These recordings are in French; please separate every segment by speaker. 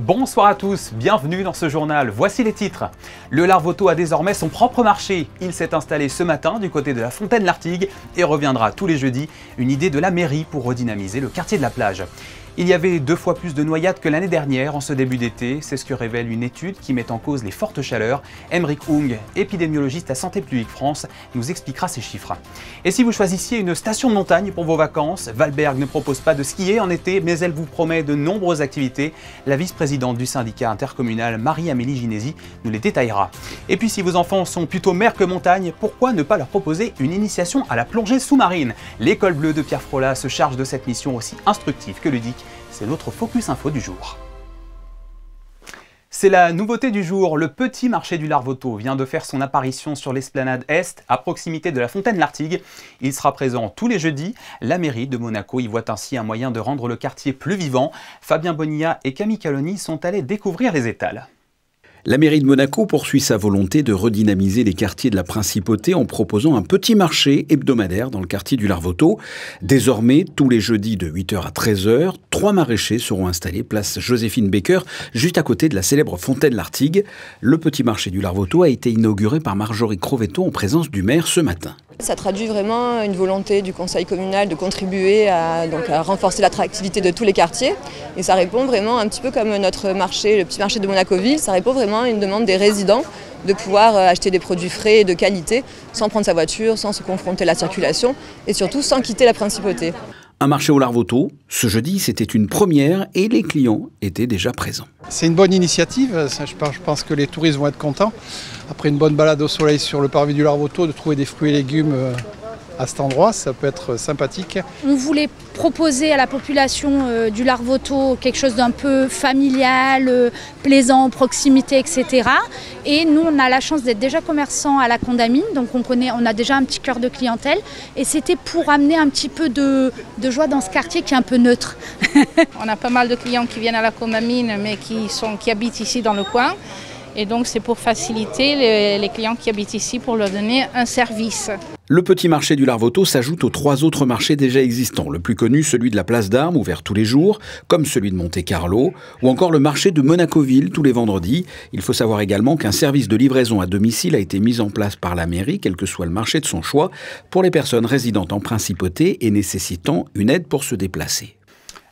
Speaker 1: Bonsoir à tous, bienvenue dans ce journal. Voici les titres. Le Larvoto a désormais son propre marché. Il s'est installé ce matin du côté de la Fontaine-Lartigue et reviendra tous les jeudis. Une idée de la mairie pour redynamiser le quartier de la plage. Il y avait 2 fois plus de noyades que l'année dernière en ce début d'été. C'est ce que révèle une étude qui met en cause les fortes chaleurs. Aymeric Houng, épidémiologiste à Santé publique France, nous expliquera ces chiffres. Et si vous choisissiez une station de montagne pour vos vacances, Valberg ne propose pas de skier en été, mais elle vous promet de nombreuses activités. La vice-présidente du syndicat intercommunal, Marie-Amélie Ginesi, nous les détaillera. Et puis si vos enfants sont plutôt mer que montagne, pourquoi ne pas leur proposer une initiation à la plongée sous-marine? L'école bleue de Pierre Frolat se charge de cette mission aussi instructive que ludique. C'est notre Focus Info du jour. C'est la nouveauté du jour, le petit marché du Larvoto vient de faire son apparition sur l'esplanade Est, à proximité de la Fontaine-Lartigue. Il sera présent tous les jeudis. La mairie de Monaco y voit ainsi un moyen de rendre le quartier plus vivant. Fabien Bonilla et Camille Caloni sont allés découvrir les étals.
Speaker 2: La mairie de Monaco poursuit sa volonté de redynamiser les quartiers de la Principauté en proposant un petit marché hebdomadaire dans le quartier du Larvoto. Désormais, tous les jeudis de 8h à 13h, 3 maraîchers seront installés place Joséphine Baker, juste à côté de la célèbre Fontaine-Lartigue. Le petit marché du Larvoto a été inauguré par Marjorie Crovetto en présence du maire ce matin.
Speaker 3: Ça traduit vraiment une volonté du conseil communal de contribuer à renforcer l'attractivité de tous les quartiers. Et ça répond vraiment un petit peu comme notre marché, le petit marché de Monaco-Ville, ça répond vraiment à une demande des résidents de pouvoir acheter des produits frais et de qualité sans prendre sa voiture, sans se confronter à la circulation et surtout sans quitter la Principauté.
Speaker 2: Un marché au Larvoto, ce jeudi c'était une première et les clients étaient déjà présents.
Speaker 4: C'est une bonne initiative, je pense que les touristes vont être contents. Après une bonne balade au soleil sur le parvis du Larvoto, de trouver des fruits et légumes à cet endroit, ça peut être sympathique.
Speaker 5: On voulait proposer à la population du Larvoto quelque chose d'un peu familial, plaisant, proximité, etc. Et nous, on a la chance d'être déjà commerçants à la Condamine, donc on a déjà un petit cœur de clientèle. Et c'était pour amener un petit peu de joie dans ce quartier qui est un peu neutre.
Speaker 6: On a pas mal de clients qui viennent à la Condamine, mais qui habitent ici dans le coin. Et donc c'est pour faciliter les clients qui habitent ici, pour leur donner un service.
Speaker 2: Le petit marché du Larvoto s'ajoute aux 3 autres marchés déjà existants. Le plus connu, celui de la Place d'Armes, ouvert tous les jours, comme celui de Monte-Carlo, ou encore le marché de Monaco-Ville tous les vendredis. Il faut savoir également qu'un service de livraison à domicile a été mis en place par la mairie, quel que soit le marché de son choix, pour les personnes résidant en Principauté et nécessitant une aide pour se déplacer.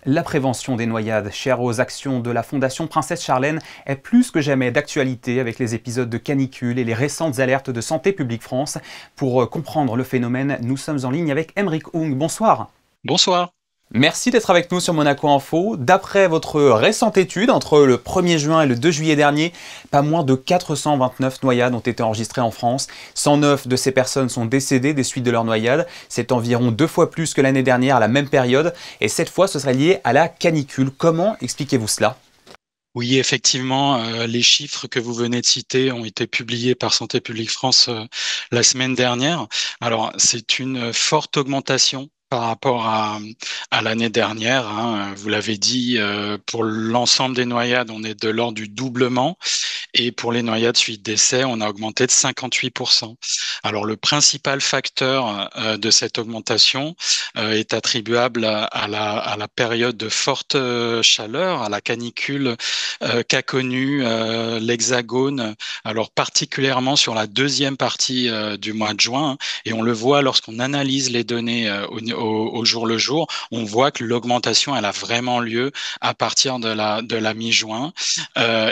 Speaker 1: La prévention des noyades, chère aux actions de la Fondation Princesse Charlène, est plus que jamais d'actualité avec les épisodes de canicule et les récentes alertes de Santé publique France. Pour comprendre le phénomène, nous sommes en ligne avec Aymeric Houng. Bonsoir.
Speaker 7: Bonsoir.
Speaker 1: Merci d'être avec nous sur Monaco Info. D'après votre récente étude, entre le 1er juin et le 2 juillet dernier, pas moins de 429 noyades ont été enregistrées en France. 109 de ces personnes sont décédées des suites de leur noyade. C'est environ 2 fois plus que l'année dernière à la même période. Et cette fois, ce serait lié à la canicule. Comment expliquez-vous cela ?
Speaker 7: Oui, effectivement, les chiffres que vous venez de citer ont été publiés par Santé publique France la semaine dernière. Alors, c'est une forte augmentation par rapport à l'année dernière, hein. Vous l'avez dit, pour l'ensemble des noyades, on est de l'ordre du doublement. Et pour les noyades suite décès, on a augmenté de 58%. Alors, le principal facteur de cette augmentation est attribuable à la période de forte chaleur, à la canicule qu'a connue l'Hexagone, alors particulièrement sur la deuxième partie du mois de juin. Hein. Et on le voit lorsqu'on analyse les données au jour le jour, on voit que l'augmentation, elle a vraiment lieu à partir de la mi-juin.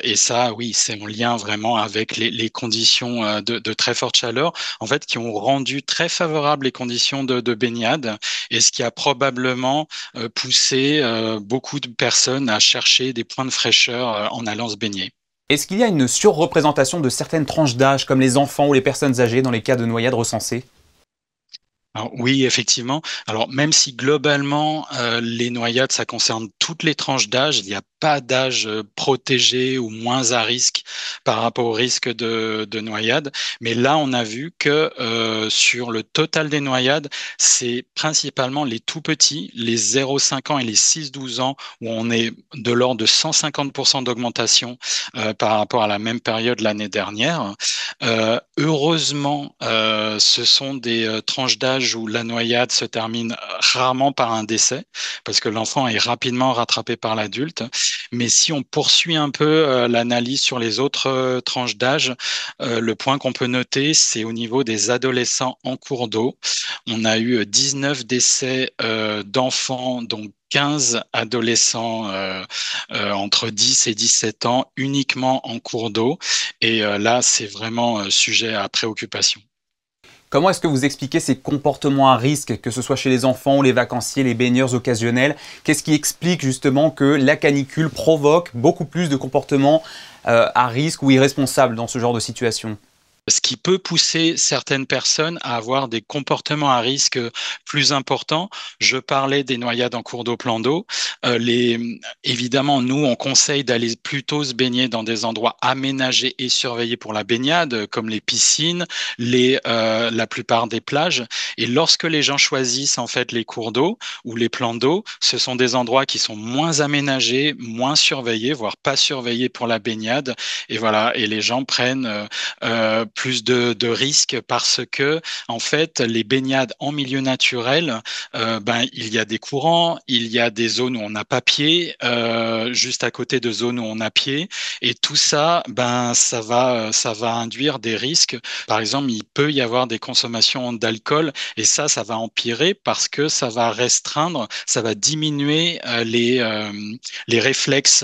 Speaker 7: Et ça, oui, c'est en lien vraiment avec les conditions de très forte chaleur, en fait, qui ont rendu très favorables les conditions de baignade, et ce qui a probablement poussé beaucoup de personnes à chercher des points de fraîcheur en allant se baigner.
Speaker 1: Est-ce qu'il y a une surreprésentation de certaines tranches d'âge, comme les enfants ou les personnes âgées, dans les cas de noyades recensés ?
Speaker 7: Alors, oui, effectivement. Alors, même si globalement, les noyades, ça concerne toutes les tranches d'âge, il n'y a pas d'âge protégé ou moins à risque par rapport au risque de noyade. Mais là, on a vu que sur le total des noyades, c'est principalement les tout petits, les 0,5 ans et les 6-12 ans, où on est de l'ordre de 150% d'augmentation par rapport à la même période l'année dernière. Heureusement, ce sont des tranches d'âge où la noyade se termine rarement par un décès, parce que l'enfant est rapidement rattrapé par l'adulte. Mais si on poursuit un peu l'analyse sur les autres tranches d'âge, le point qu'on peut noter, c'est au niveau des adolescents en cours d'eau. On a eu 19 décès d'enfants, donc 15 adolescents entre 10 et 17 ans uniquement en cours d'eau. Et là, c'est vraiment sujet à préoccupation.
Speaker 1: Comment est-ce que vous expliquez ces comportements à risque, que ce soit chez les enfants, les vacanciers, les baigneurs occasionnels? Qu'est-ce qui explique justement que la canicule provoque beaucoup plus de comportements à risque ou irresponsables dans ce genre de situation?
Speaker 7: Ce qui peut pousser certaines personnes à avoir des comportements à risque plus importants. Je parlais des noyades en cours d'eau, plan d'eau. Évidemment, nous, on conseille d'aller plutôt se baigner dans des endroits aménagés et surveillés pour la baignade, comme les piscines, la plupart des plages. Et lorsque les gens choisissent en fait les cours d'eau ou les plans d'eau, ce sont des endroits qui sont moins aménagés, moins surveillés, voire pas surveillés pour la baignade. Et voilà, et les gens prennent plus de risques parce que en fait les baignades en milieu naturel, il y a des courants, il y a des zones où on n'a pas pied, juste à côté de zones où on a pied, et tout ça, ça va induire des risques. Par exemple, il peut y avoir des consommations d'alcool, et ça va empirer parce que ça va restreindre, ça va diminuer les réflexes.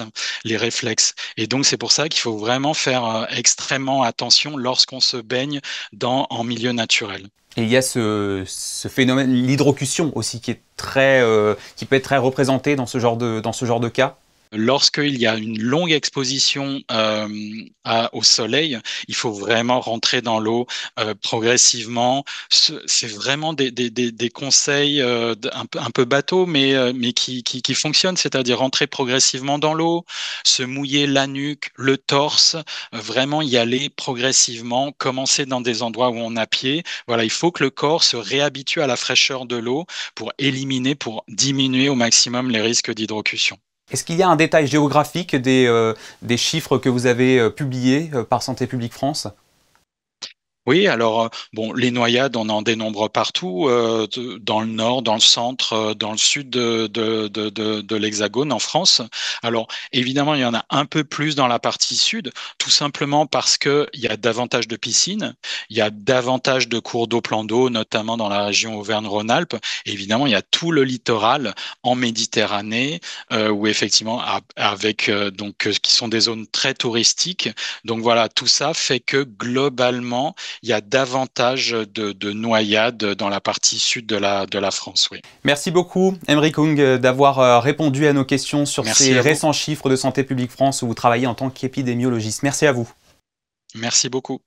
Speaker 7: Et donc c'est pour ça qu'il faut vraiment faire extrêmement attention lorsqu'on se baigne en milieu naturel.
Speaker 1: Et il y a ce phénomène, l'hydrocution aussi, qui peut être très représenté dans ce genre de cas.
Speaker 7: Lorsqu'il y a une longue exposition au soleil, il faut vraiment rentrer dans l'eau progressivement. C'est vraiment des conseils un peu bateaux, mais qui fonctionnent, c'est-à-dire rentrer progressivement dans l'eau, se mouiller la nuque, le torse, vraiment y aller progressivement, commencer dans des endroits où on a pied. Voilà, il faut que le corps se réhabitue à la fraîcheur de l'eau pour diminuer au maximum les risques d'hydrocution.
Speaker 1: Est-ce qu'il y a un détail géographique des chiffres que vous avez publiés par Santé publique France ?
Speaker 7: Oui, alors les noyades, on en dénombre partout, dans le nord, dans le centre, dans le sud de l'Hexagone en France. Alors évidemment, il y en a un peu plus dans la partie sud, tout simplement parce que il y a davantage de piscines, il y a davantage de cours d'eau, plans d'eau, notamment dans la région Auvergne-Rhône-Alpes. Et évidemment, il y a tout le littoral en Méditerranée, où effectivement, qui sont des zones très touristiques. Donc voilà, tout ça fait que globalement, il y a davantage de noyades dans la partie sud de la France. Oui.
Speaker 1: Merci beaucoup, Aymeric Hung, d'avoir répondu à nos questions sur ces récents chiffres de Santé publique France où vous travaillez en tant qu'épidémiologiste. Merci à vous.
Speaker 7: Merci beaucoup.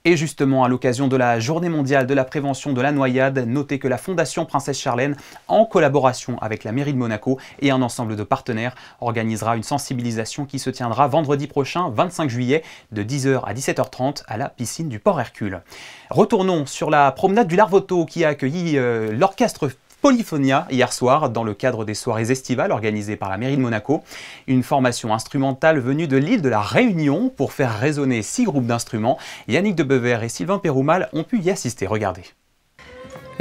Speaker 1: Et justement, à l'occasion de la Journée mondiale de la prévention de la noyade, notez que la Fondation Princesse Charlène, en collaboration avec la mairie de Monaco et un ensemble de partenaires, organisera une sensibilisation qui se tiendra vendredi prochain, 25 juillet, de 10h à 17h30 à la piscine du Port Hercule. Retournons sur la promenade du Larvoto qui a accueilli l'orchestre Polyphonia hier soir dans le cadre des soirées estivales organisées par la mairie de Monaco. Une formation instrumentale venue de l'île de la Réunion pour faire résonner 6 groupes d'instruments. Yannick Debever et Sylvain Péroumal ont pu y assister. Regardez.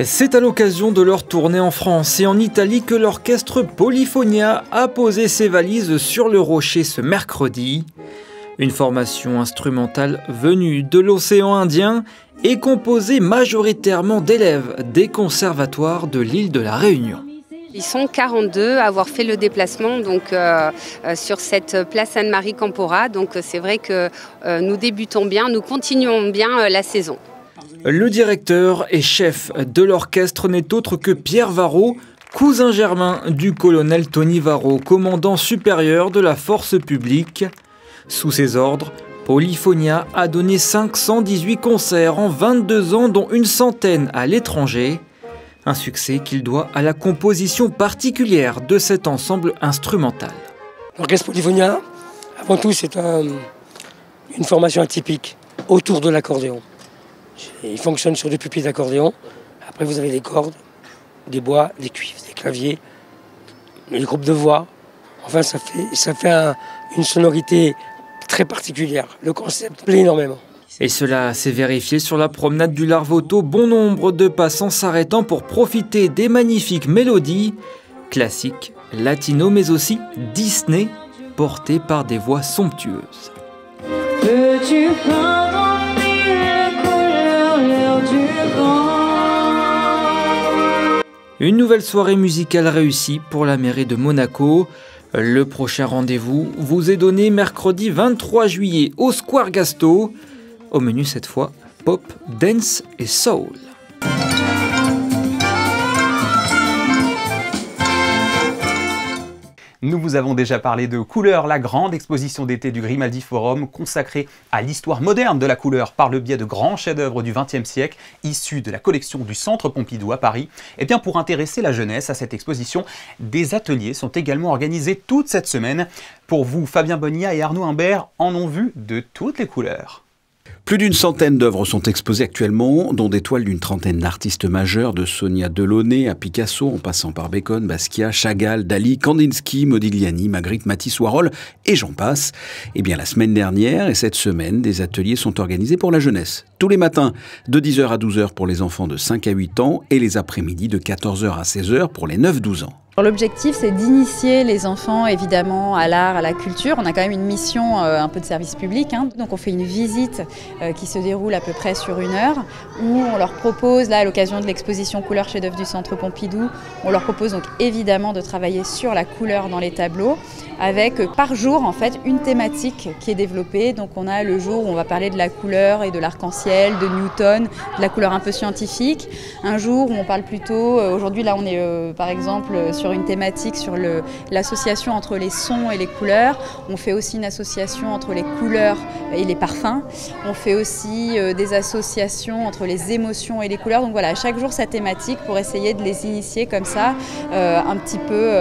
Speaker 8: C'est à l'occasion de leur tournée en France et en Italie que l'orchestre Polyphonia a posé ses valises sur le rocher ce mercredi. Une formation instrumentale venue de l'océan Indien et composée majoritairement d'élèves des conservatoires de l'île de la Réunion.
Speaker 9: Ils sont 42 à avoir fait le déplacement sur cette place Anne-Marie Campora. Donc c'est vrai que nous débutons bien, nous continuons bien la saison.
Speaker 8: Le directeur et chef de l'orchestre n'est autre que Pierre Varro, cousin germain du colonel Tony Varro, commandant supérieur de la force publique. Sous ses ordres, Polyphonia a donné 518 concerts en 22 ans, dont une centaine à l'étranger. Un succès qu'il doit à la composition particulière de cet ensemble instrumental.
Speaker 10: L'orchestre Polyphonia, avant tout, c'est une formation atypique autour de l'accordéon. Il fonctionne sur 2 pupitres d'accordéon. Après, vous avez des cordes, des bois, des cuivres, des claviers, les groupes de voix. Enfin, ça fait une sonorité très particulière. Le concept plaît énormément.
Speaker 8: Et cela s'est vérifié sur la promenade du Larvoto. Bon nombre de passants s'arrêtant pour profiter des magnifiques mélodies classiques, latino, mais aussi Disney, portées par des voix somptueuses. Peux-tu prendre les couleurs, l'air du vent. Une nouvelle soirée musicale réussie pour la mairie de Monaco. Le prochain rendez-vous vous est donné mercredi 23 juillet au Square Gasto. Au menu cette fois, pop, dance et soul.
Speaker 1: Nous vous avons déjà parlé de Couleurs, la grande exposition d'été du Grimaldi Forum consacrée à l'histoire moderne de la couleur par le biais de grands chefs-d'œuvre du XXe siècle issus de la collection du Centre Pompidou à Paris. Et bien pour intéresser la jeunesse à cette exposition, des ateliers sont également organisés toute cette semaine. Pour vous, Fabien Bonilla et Arnaud Imbert en ont vu de toutes les couleurs.
Speaker 2: Plus d'une centaine d'œuvres sont exposées actuellement, dont des toiles d'une trentaine d'artistes majeurs, de Sonia Delaunay à Picasso, en passant par Bacon, Basquiat, Chagall, Dali, Kandinsky, Modigliani, Magritte, Matisse, Warhol, et j'en passe. Et bien la semaine dernière et cette semaine, des ateliers sont organisés pour la jeunesse. Tous les matins, de 10h à 12h pour les enfants de 5 à 8 ans, et les après-midi de 14h à 16h pour les 9-12 ans.
Speaker 11: L'objectif, c'est d'initier les enfants évidemment à l'art, à la culture. On a quand même une mission un peu de service public, hein. Donc on fait une visite qui se déroule à peu près sur 1 heure, où on leur propose, là à l'occasion de l'exposition Couleurs chef-d'œuvre du Centre Pompidou, on leur propose donc évidemment de travailler sur la couleur dans les tableaux, avec par jour en fait une thématique qui est développée. Donc on a le jour où on va parler de la couleur et de l'arc-en-ciel, de Newton, de la couleur un peu scientifique. Un jour où on parle plutôt, aujourd'hui là on est par exemple sur une thématique sur l'association entre les sons et les couleurs. On fait aussi une association entre les couleurs et les parfums. On fait aussi des associations entre les émotions et les couleurs. Donc voilà, chaque jour sa thématique pour essayer de les initier comme ça un petit peu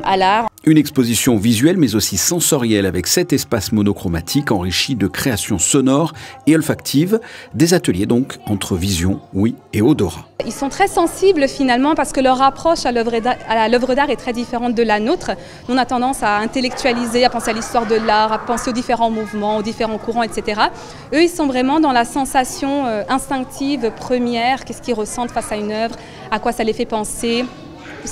Speaker 11: à l'art.
Speaker 2: Une exposition visuelle mais aussi sensorielle avec 7 espaces monochromatiques enrichis de créations sonores et olfactives. Des ateliers donc entre vision, ouïe et odorat.
Speaker 12: Ils sont très sensibles finalement parce que leur approche à l'œuvre d'art est très différente de la nôtre. Nous, on a tendance à intellectualiser, à penser à l'histoire de l'art, à penser aux différents mouvements, aux différents courants, etc. Eux, ils sont vraiment dans la sensation instinctive, première, qu'est-ce qu'ils ressentent face à une œuvre, à quoi ça les fait penser.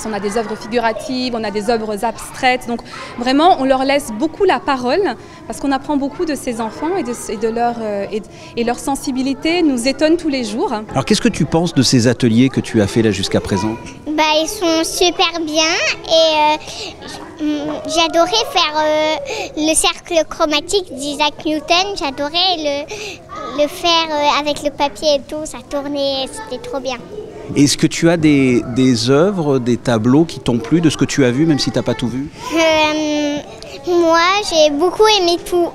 Speaker 12: On a des œuvres figuratives, on a des œuvres abstraites, donc vraiment on leur laisse beaucoup la parole parce qu'on apprend beaucoup de ces enfants et leur sensibilité nous étonne tous les jours.
Speaker 2: Alors qu'est-ce que tu penses de ces ateliers que tu as fait là jusqu'à présent ?
Speaker 13: Ils sont super bien et j'adorais faire le cercle chromatique d'Isaac Newton, j'adorais le faire avec le papier et tout, ça tournait, c'était trop bien.
Speaker 2: Est-ce que tu as des œuvres, des tableaux qui t'ont plu de ce que tu as vu, même si tu n'as pas tout vu ?
Speaker 13: Moi, j'ai beaucoup aimé tout.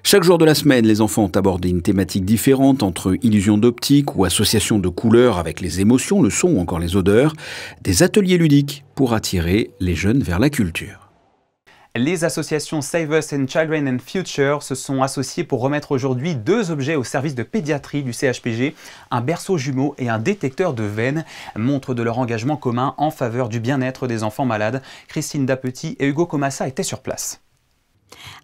Speaker 2: Chaque jour de la semaine, les enfants ont abordé une thématique différente entre illusion d'optique ou association de couleurs avec les émotions, le son ou encore les odeurs. Des ateliers ludiques pour attirer les jeunes vers la culture.
Speaker 1: Les associations Save Us and Children and Future se sont associées pour remettre aujourd'hui 2 objets au service de pédiatrie du CHPG, un berceau jumeau et un détecteur de veines, montre de leur engagement commun en faveur du bien-être des enfants malades. Christine Dapetit et Hugo Comassa étaient sur place.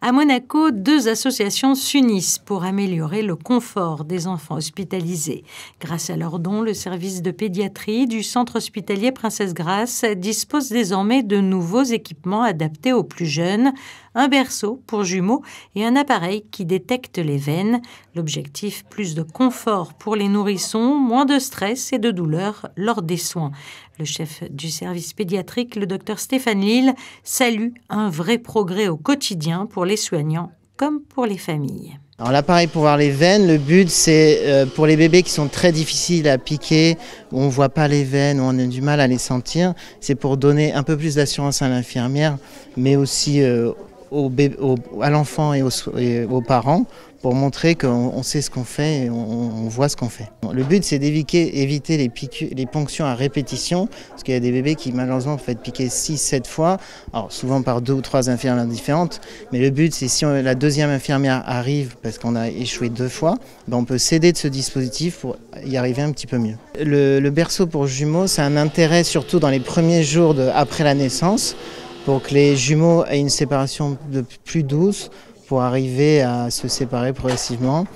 Speaker 14: À Monaco, 2 associations s'unissent pour améliorer le confort des enfants hospitalisés. Grâce à leurs dons, le service de pédiatrie du centre hospitalier Princesse Grace dispose désormais de nouveaux équipements adaptés aux plus jeunes, un berceau pour jumeaux et un appareil qui détecte les veines. L'objectif, plus de confort pour les nourrissons, moins de stress et de douleur lors des soins. Le chef du service pédiatrique, le docteur Stéphane Lille, salue un vrai progrès au quotidien pour les soignants comme pour les familles.
Speaker 15: Alors l'appareil pour voir les veines, le but c'est pour les bébés qui sont très difficiles à piquer, où on ne voit pas les veines, où on a du mal à les sentir, c'est pour donner un peu plus d'assurance à l'infirmière, mais aussi à l'enfant et aux parents, pour montrer qu'on sait ce qu'on fait et on voit ce qu'on fait. Le but c'est d'éviter les ponctions à répétition, parce qu'il y a des bébés qui malheureusement peuvent être piqués 6-7 fois, alors souvent par 2 ou 3 infirmières différentes, mais le but c'est si la deuxième infirmière arrive parce qu'on a échoué 2 fois, on peut s'aider de ce dispositif pour y arriver un petit peu mieux. Le berceau pour jumeaux, c'est un intérêt surtout dans les premiers jours après la naissance, pour que les jumeaux aient une séparation plus douce, pour arriver à se séparer progressivement.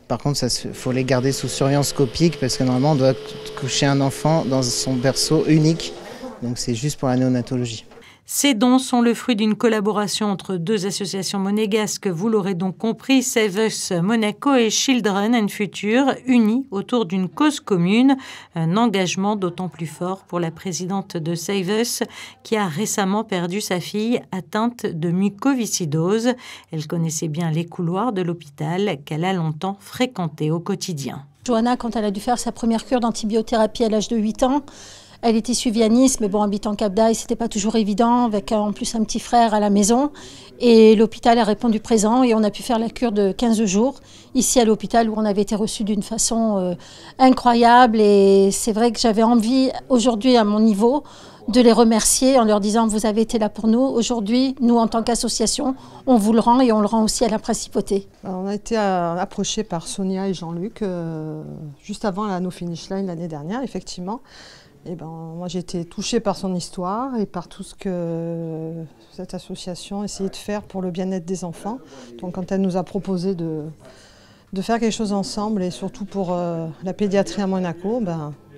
Speaker 15: Par contre, il faut les garder sous surveillance scopique parce que normalement, on doit coucher un enfant dans son berceau unique. Donc c'est juste pour la néonatologie.
Speaker 14: Ces dons sont le fruit d'une collaboration entre deux associations monégasques, vous l'aurez donc compris, Save Us Monaco et Children and Future, unis autour d'une cause commune, un engagement d'autant plus fort pour la présidente de Save Us qui a récemment perdu sa fille atteinte de mucoviscidose. Elle connaissait bien les couloirs de l'hôpital qu'elle a longtemps fréquenté au quotidien.
Speaker 16: Johanna, quand elle a dû faire sa première cure d'antibiothérapie à l'âge de 8 ans, elle était suivie à Nice, mais bon, habitant Cap d'Aille, c'était pas toujours évident, avec en plus un petit frère à la maison. Et l'hôpital a répondu présent et on a pu faire la cure de 15 jours ici à l'hôpital où on avait été reçus d'une façon incroyable. Et c'est vrai que j'avais envie aujourd'hui à mon niveau de les remercier en leur disant vous avez été là pour nous. Aujourd'hui, nous en tant qu'association, on vous le rend et on le rend aussi à la principauté.
Speaker 17: On a été approchés par Sonia et Jean-Luc juste avant la No Finish Line l'année dernière, effectivement. Et moi j'ai été touchée par son histoire et par tout ce que cette association essayait de faire pour le bien-être des enfants. Donc quand elle nous a proposé de faire quelque chose ensemble et surtout pour la pédiatrie à Monaco,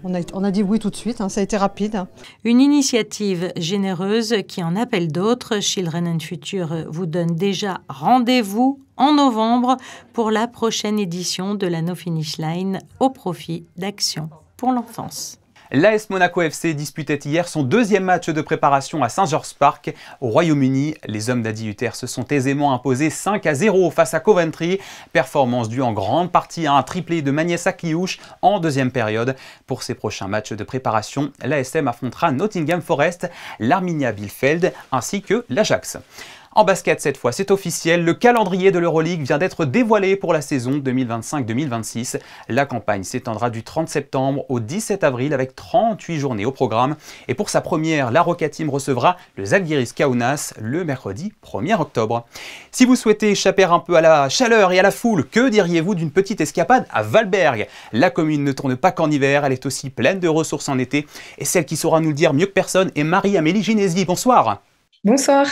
Speaker 17: on a dit oui tout de suite, ça a été rapide.
Speaker 14: Une initiative généreuse qui en appelle d'autres. Children and Future vous donne déjà rendez-vous en novembre pour la prochaine édition de la No Finish Line au profit d'Action pour l'enfance.
Speaker 1: L'AS Monaco FC disputait hier son deuxième match de préparation à St. George's Park. Au Royaume-Uni, les hommes d'Adi Hutter se sont aisément imposés 5-0 face à Coventry. Performance due en grande partie à un triplé de Magnès Akliouche en deuxième période. Pour ses prochains matchs de préparation, l'ASM affrontera Nottingham Forest, l'Arminia Bielefeld ainsi que l'Ajax. En basket, cette fois, c'est officiel, le calendrier de l'Euroleague vient d'être dévoilé pour la saison 2025-2026. La campagne s'étendra du 30 septembre au 17 avril avec 38 journées au programme. Et pour sa première, la Roca Team recevra le Zalgiris Kaunas le mercredi 1er octobre. Si vous souhaitez échapper un peu à la chaleur et à la foule, que diriez-vous d'une petite escapade à Valberg? La commune ne tourne pas qu'en hiver, elle est aussi pleine de ressources en été. Et celle qui saura nous le dire mieux que personne est Marie-Amélie Ginesi. Bonsoir.
Speaker 18: Bonsoir.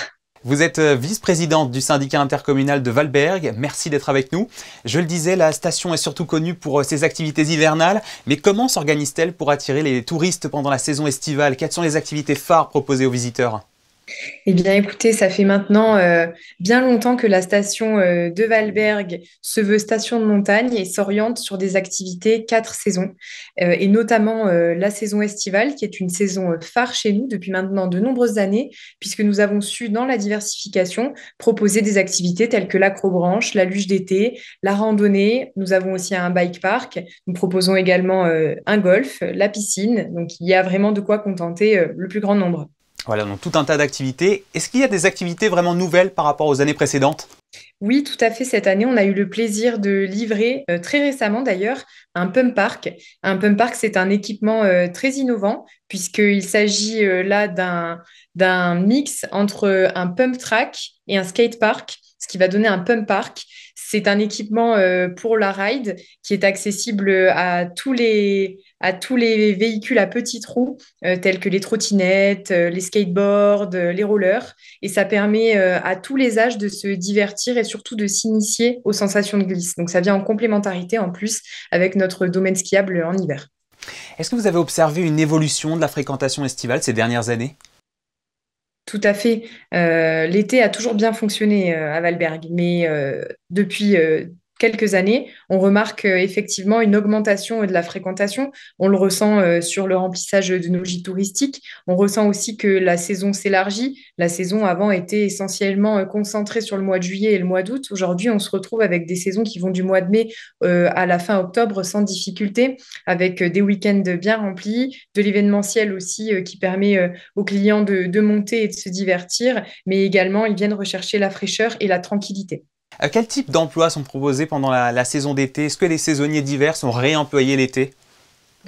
Speaker 1: Vous êtes vice-présidente du syndicat intercommunal de Valberg. Merci d'être avec nous. Je le disais, la station est surtout connue pour ses activités hivernales. Mais comment s'organise-t-elle pour attirer les touristes pendant la saison estivale? Quelles sont les activités phares proposées aux visiteurs?
Speaker 18: Eh bien, écoutez, ça fait maintenant bien longtemps que la station de Valberg se veut station de montagne et s'oriente sur des activités 4 saisons, et notamment la saison estivale, qui est une saison phare chez nous depuis maintenant de nombreuses années, puisque nous avons su, dans la diversification, proposer des activités telles que l'acrobranche, la luge d'été, la randonnée. Nous avons aussi un bike park. Nous proposons également un golf, la piscine. Donc, il y a vraiment de quoi contenter le plus grand nombre.
Speaker 1: Voilà, donc tout un tas d'activités. Est-ce qu'il y a des activités vraiment nouvelles par rapport aux années précédentes?
Speaker 18: Oui, tout à fait. Cette année, on a eu le plaisir de livrer, très récemment d'ailleurs, un pump park. Un pump park, c'est un équipement très innovant, puisqu'il s'agit là d'un mix entre un pump track et un skate park, ce qui va donner un pump park. C'est un équipement pour la ride qui est accessible à tous les véhicules à petits trous, tels que les trottinettes, les skateboards, les rollers. Et ça permet à tous les âges de se divertir et surtout de s'initier aux sensations de glisse. Donc ça vient en complémentarité en plus avec notre domaine skiable en hiver.
Speaker 1: Est-ce que vous avez observé une évolution de la fréquentation estivale ces dernières années?
Speaker 18: Tout à fait. L'été a toujours bien fonctionné à Valberg, mais depuis quelques années, on remarque effectivement une augmentation de la fréquentation. On le ressent sur le remplissage de nos gîtes touristiques. On ressent aussi que la saison s'élargit. La saison avant était essentiellement concentrée sur le mois de juillet et le mois d'août. Aujourd'hui, on se retrouve avec des saisons qui vont du mois de mai à la fin octobre sans difficulté, avec des week-ends bien remplis, de l'événementiel aussi qui permet aux clients de monter et de se divertir, mais également ils viennent rechercher la fraîcheur et la tranquillité.
Speaker 1: Quel type d'emplois sont proposés pendant la saison d'été? Est-ce que les saisonniers d'hiver sont réemployés l'été?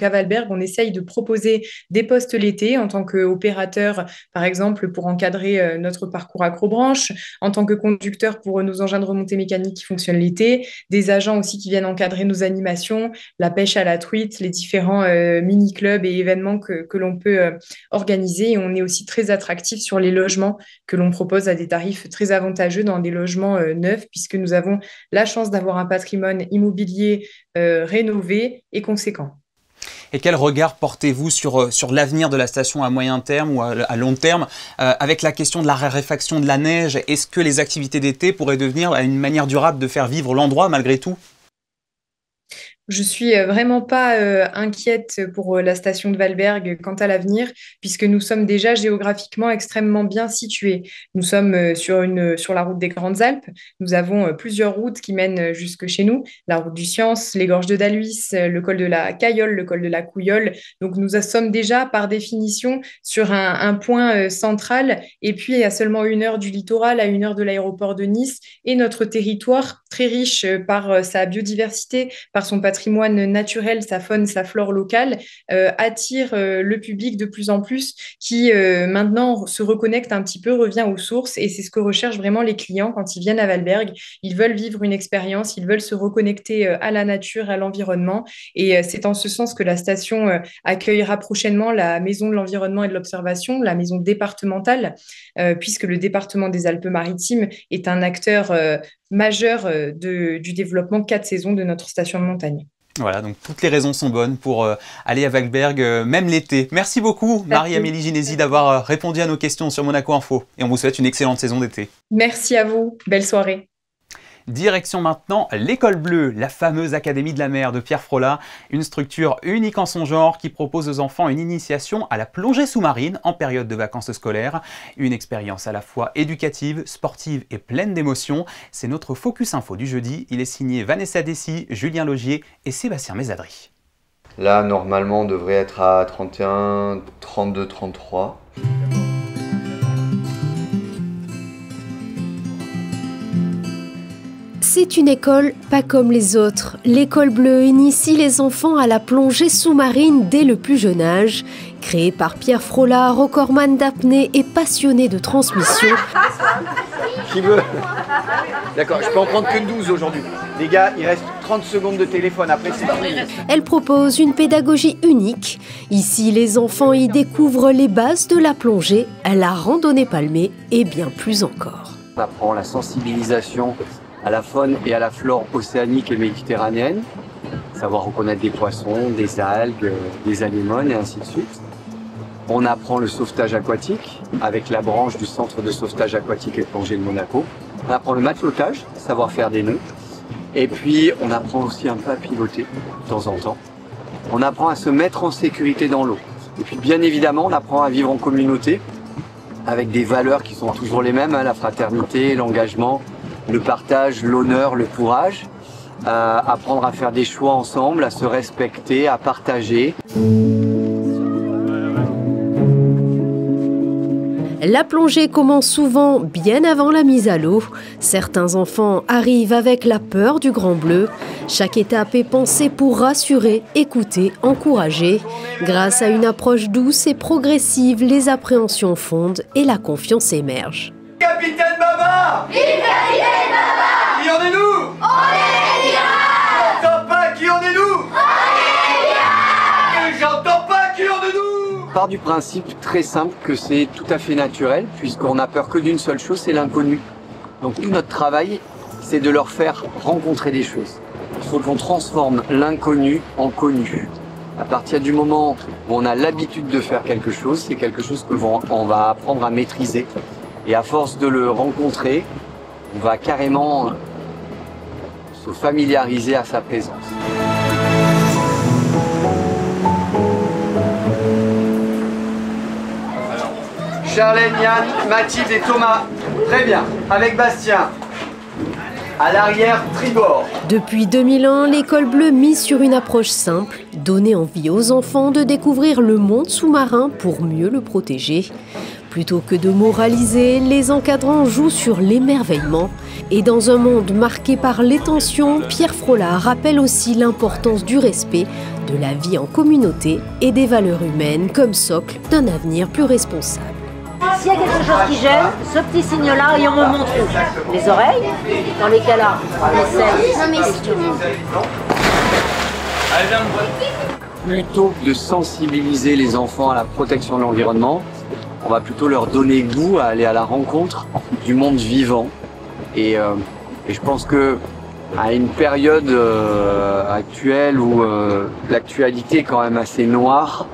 Speaker 18: À Valberg, on essaye de proposer des postes l'été en tant qu'opérateur, par exemple, pour encadrer notre parcours accrobranche, en tant que conducteur pour nos engins de remontée mécanique qui fonctionnent l'été, des agents aussi qui viennent encadrer nos animations, la pêche à la truite, les différents mini-clubs et événements que l'on peut organiser. Et on est aussi très attractif sur les logements que l'on propose à des tarifs très avantageux dans des logements neufs, puisque nous avons la chance d'avoir un patrimoine immobilier rénové et conséquent.
Speaker 1: Et quel regard portez-vous sur l'avenir de la station à moyen terme ou à long terme avec la question de la raréfaction de la neige? Est-ce que les activités d'été pourraient devenir une manière durable de faire vivre l'endroit malgré tout?
Speaker 18: Je suis vraiment pas inquiète pour la station de Valberg quant à l'avenir, puisque nous sommes déjà géographiquement extrêmement bien situés. Nous sommes sur la route des Grandes Alpes. Nous avons plusieurs routes qui mènent jusque chez nous. La route du Science, les gorges de Daluis, le col de la Cayolle, le col de la Couillole. Donc nous sommes déjà par définition sur un point central. Et puis à seulement 1 heure du littoral, à 1 heure de l'aéroport de Nice. Et notre territoire, très riche par sa biodiversité, par son patrimoine naturel, sa faune, sa flore locale, attire le public de plus en plus qui maintenant se reconnecte un petit peu, revient aux sources, et c'est ce que recherchent vraiment les clients quand ils viennent à Valberg. Ils veulent vivre une expérience, ils veulent se reconnecter à la nature, à l'environnement, et c'est en ce sens que la station accueillera prochainement la maison de l'environnement et de l'observation, la maison départementale, puisque le département des Alpes-Maritimes est un acteur majeur du développement 4 saisons de notre station de montagne.
Speaker 1: Voilà, donc toutes les raisons sont bonnes pour aller à Valberg, même l'été. Merci beaucoup, Marie-Amélie Ginesi, d'avoir répondu à nos questions sur Monaco Info. Et on vous souhaite une excellente saison d'été.
Speaker 18: Merci à vous, belle soirée.
Speaker 1: Direction maintenant l'École Bleue, la fameuse Académie de la mer de Pierre Frolat, une structure unique en son genre qui propose aux enfants une initiation à la plongée sous-marine en période de vacances scolaires. Une expérience à la fois éducative, sportive et pleine d'émotions. C'est notre Focus Info du jeudi. Il est signé Vanessa Dessy, Julien Logier et Sébastien Mésadry.
Speaker 19: Là, normalement, on devrait être à 31, 32, 33.
Speaker 20: C'est une école pas comme les autres. L'École Bleue initie les enfants à la plongée sous-marine dès le plus jeune âge. Créée par Pierre Frolat, recordman d'apnée et passionné de transmission.
Speaker 21: Qui veut? D'accord, je peux en prendre que 12 aujourd'hui. Les gars, il reste 30 secondes de téléphone, après c'est fini.
Speaker 20: Elle propose une pédagogie unique. Ici, les enfants y découvrent les bases de la plongée, la randonnée palmée et bien plus encore.
Speaker 22: On apprend la sensibilisation à la faune et à la flore océanique et méditerranéenne, savoir reconnaître des poissons, des algues, des anémones et ainsi de suite. On apprend le sauvetage aquatique avec la branche du centre de sauvetage aquatique et de plongée de Monaco. On apprend le matelotage, savoir faire des nœuds. Et puis on apprend aussi un peu à piloter de temps en temps. On apprend à se mettre en sécurité dans l'eau. Et puis bien évidemment, on apprend à vivre en communauté avec des valeurs qui sont toujours les mêmes, hein, la fraternité, l'engagement, le partage, l'honneur, le courage, apprendre à faire des choix ensemble, à se respecter, à partager.
Speaker 20: La plongée commence souvent bien avant la mise à l'eau. Certains enfants arrivent avec la peur du grand bleu. Chaque étape est pensée pour rassurer, écouter, encourager. Grâce à une approche douce et progressive, les appréhensions fondent et la confiance émerge.
Speaker 21: Capitaine Baba!
Speaker 23: Vive Capitaine Baba!
Speaker 21: Qui en est nous?
Speaker 23: On est les pirates!
Speaker 21: J'entends pas qui en est nous?
Speaker 23: On est les pirates!
Speaker 21: J'entends pas qui en est nous?
Speaker 22: On part du principe très simple que c'est tout à fait naturel, puisqu'on n'a peur que d'une seule chose, c'est l'inconnu. Donc nous, notre travail, c'est de leur faire rencontrer des choses. Il faut qu'on transforme l'inconnu en connu. À partir du moment où on a l'habitude de faire quelque chose, c'est quelque chose qu'on va apprendre à maîtriser. Et à force de le rencontrer, on va carrément se familiariser à sa présence.
Speaker 21: Charlène, Yann, Mathilde et Thomas. Très bien. Avec Bastien. À l'arrière, tribord.
Speaker 20: Depuis 2001, l'École Bleue mise sur une approche simple, donner envie aux enfants de découvrir le monde sous-marin pour mieux le protéger. Plutôt que de moraliser, les encadrants jouent sur l'émerveillement. Et dans un monde marqué par les tensions, Pierre Frolat rappelle aussi l'importance du respect, de la vie en communauté et des valeurs humaines comme socle d'un avenir plus responsable.
Speaker 3: S'il y a quelque chose qui gêne, ce petit signe-là, et on me montre où? Les oreilles. Dans les cas-là, on essaie.
Speaker 22: Plutôt que de sensibiliser les enfants à la protection de l'environnement, on va plutôt leur donner goût à aller à la rencontre du monde vivant. Et je pense que à une période actuelle où l'actualité est quand même assez noire,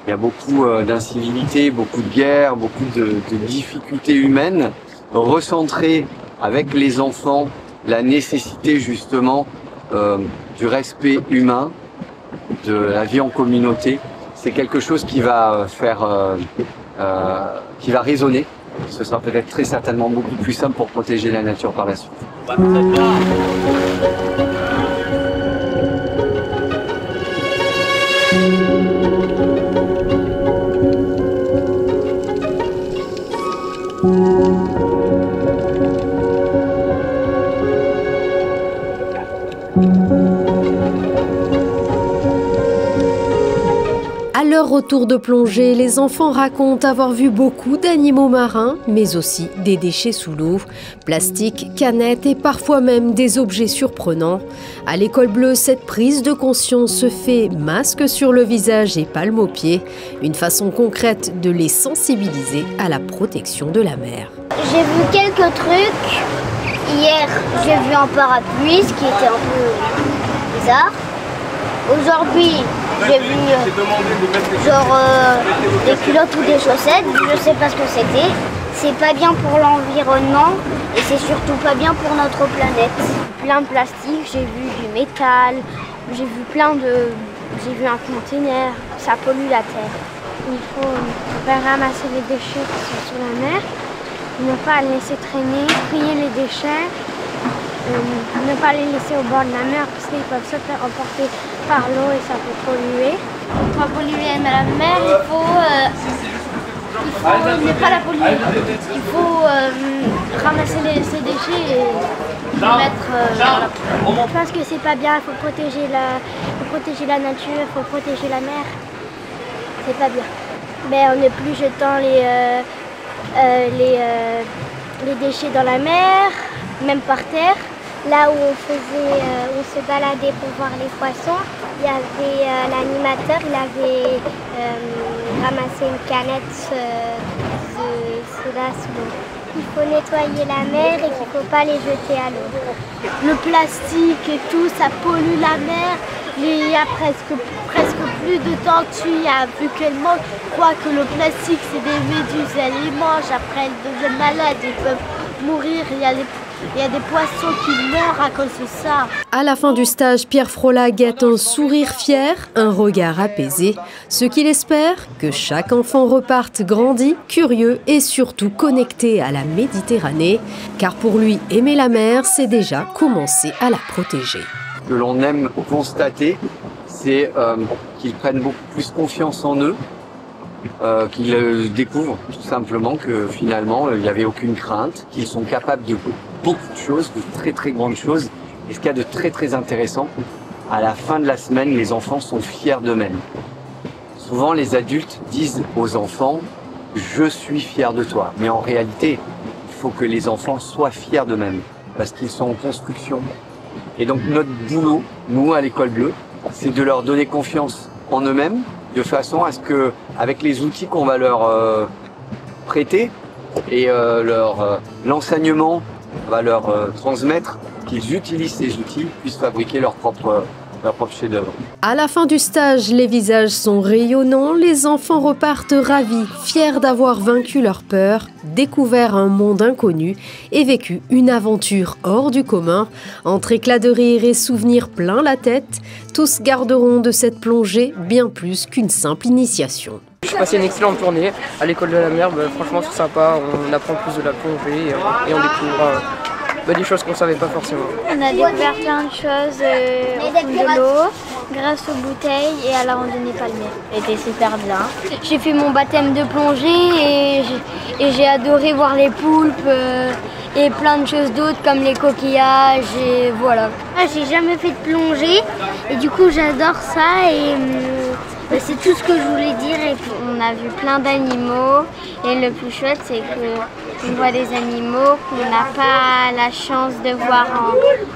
Speaker 22: il y a beaucoup d'incivilités, beaucoup de guerres, beaucoup de difficultés humaines. Recentrer avec les enfants la nécessité justement du respect humain, de la vie en communauté, c'est quelque chose qui va qui va résonner. Ce sera peut-être très certainement beaucoup plus simple pour protéger la nature par la suite.
Speaker 20: À leur retour de plongée, les enfants racontent avoir vu beaucoup d'animaux marins, mais aussi des déchets sous l'eau, plastique, canettes et parfois même des objets surprenants. À l'école bleue, cette prise de conscience se fait masque sur le visage et palme aux pieds, une façon concrète de les sensibiliser à la protection de la mer.
Speaker 13: J'ai vu quelques trucs. Hier, j'ai vu un parapluie, ce qui était un peu bizarre. Aujourd'hui, j'ai vu des culottes ou des chaussettes, je sais pas ce que c'était. C'est pas bien pour l'environnement et c'est surtout pas bien pour notre planète. Plein de plastique, j'ai vu du métal, j'ai vu un conteneur, ça pollue la terre. Il faut ramasser les déchets qui sont sur la mer, ne pas les laisser traîner, trier les déchets. Ne pas les laisser au bord de la mer parce qu'ils peuvent se faire emporter par l'eau et ça peut polluer. Pour pas polluer la mer, il faut ne pas la polluer. Il faut ramasser ces déchets et les mettre dans la poubelle. Je pense que c'est pas bien, il faut protéger la nature, il faut protéger la mer. C'est pas bien. Mais en ne plus jetant les déchets dans la mer, même par terre. Là où on se baladait pour voir les poissons, il y avait l'animateur, il avait ramassé une canette de soda sous l'eau. Il faut nettoyer la mer et qu'il ne faut pas les jeter à l'eau. Le plastique et tout, ça pollue la mer. Il y a presque plus de tortues vu qu'elles mangent. Je crois que le plastique, c'est des méduses, elles les mangent, après elles deviennent malades, ils peuvent mourir. Il y a des poissons qui meurent à cause de ça.
Speaker 20: À la fin du stage, Pierre Frolat guette un sourire fier, un regard apaisé. Ce qu'il espère, que chaque enfant reparte grandi, curieux et surtout connecté à la Méditerranée. Car pour lui, aimer la mer, c'est déjà commencer à la protéger.
Speaker 22: Ce que l'on aime constater, c'est qu'ils prennent beaucoup plus confiance en eux, qu'ils découvrent tout simplement que finalement il n'y avait aucune crainte, qu'ils sont capables de beaucoup de choses, de très très grandes choses. Et ce qu'il y a de très très intéressant, à la fin de la semaine, les enfants sont fiers d'eux-mêmes. Souvent les adultes disent aux enfants « je suis fier de toi ». Mais en réalité, il faut que les enfants soient fiers d'eux-mêmes, parce qu'ils sont en construction. Et donc notre boulot, nous à l'école bleue, c'est de leur donner confiance en eux-mêmes, de façon à ce que, avec les outils qu'on va leur prêter et l'enseignement va leur transmettre, qu'ils utilisent ces outils, puissent fabriquer leur propre chef-d'œuvre.
Speaker 20: À la fin du stage, les visages sont rayonnants, les enfants repartent ravis, fiers d'avoir vaincu leur peur, découvert un monde inconnu et vécu une aventure hors du commun. Entre éclats de rire et souvenirs plein la tête, tous garderont de cette plongée bien plus qu'une simple initiation.
Speaker 4: J'ai passé une excellente journée à l'école de la mer, franchement c'est sympa, on apprend plus de la plongée et on découvre des choses qu'on ne savait pas forcément.
Speaker 13: On a découvert plein de choses au fond de l'eau.
Speaker 5: grâce aux bouteilles et à la randonnée palmière. C'était super bien. J'ai fait mon baptême de plongée et j'ai adoré voir les poulpes et plein de choses d'autres comme les coquillages et voilà. J'ai jamais fait de plongée et du coup j'adore ça et c'est tout ce que je voulais dire. Et on a vu plein d'animaux et le plus chouette c'est qu'on voit des animaux qu'on n'a pas la chance de voir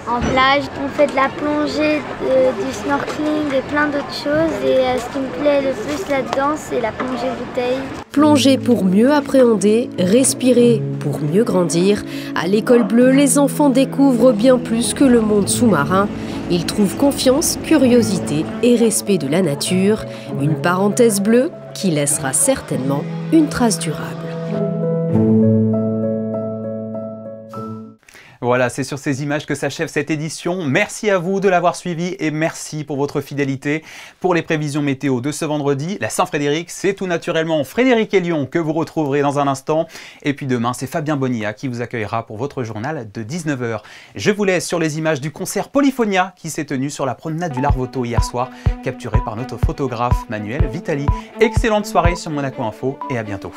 Speaker 5: en plage. On fait de la plongée, du snorkeling et plein d'autres choses et ce qui me plaît le plus là-dedans c'est la plongée bouteille.
Speaker 20: Plonger pour mieux appréhender, respirer pour mieux grandir. À l'école bleue, les enfants découvrent bien plus que le monde sous-marin. Ils trouvent confiance, curiosité et respect de la nature. Une parenthèse bleue qui laissera certainement une trace durable.
Speaker 1: Voilà, c'est sur ces images que s'achève cette édition. Merci à vous de l'avoir suivi et merci pour votre fidélité. Pour les prévisions météo de ce vendredi, la Saint-Frédéric, c'est tout naturellement Frédéric Hélion que vous retrouverez dans un instant. Et puis demain, c'est Fabien Bonilla qui vous accueillera pour votre journal de 19 h. Je vous laisse sur les images du concert Polyphonia qui s'est tenu sur la promenade du Larvoto hier soir, capturé par notre photographe Manuel Vitali. Excellente soirée sur Monaco Info et à bientôt.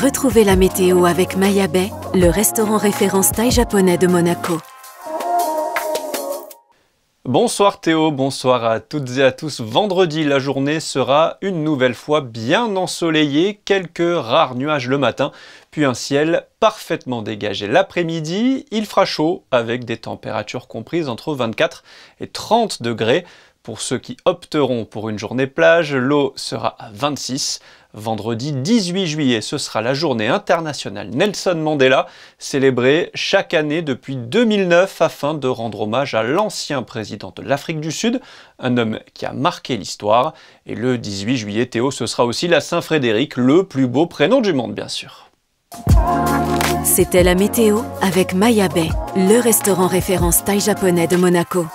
Speaker 6: Retrouvez la météo avec Maya Bay, le restaurant référence thaï japonais de Monaco.
Speaker 7: Bonsoir Théo, bonsoir à toutes et à tous. Vendredi, la journée sera une nouvelle fois bien ensoleillée, quelques rares nuages le matin, puis un ciel parfaitement dégagé. L'après-midi, il fera chaud avec des températures comprises entre 24 et 30 degrés. Pour ceux qui opteront pour une journée plage, l'eau sera à 26. Vendredi 18 juillet, ce sera la journée internationale Nelson Mandela, célébrée chaque année depuis 2009 afin de rendre hommage à l'ancien président de l'Afrique du Sud, un homme qui a marqué l'histoire. Et le 18 juillet, Théo, ce sera aussi la Saint-Frédéric, le plus beau prénom du monde, bien sûr.
Speaker 6: C'était la météo avec Maya Bay, le restaurant référence thaï japonais de Monaco.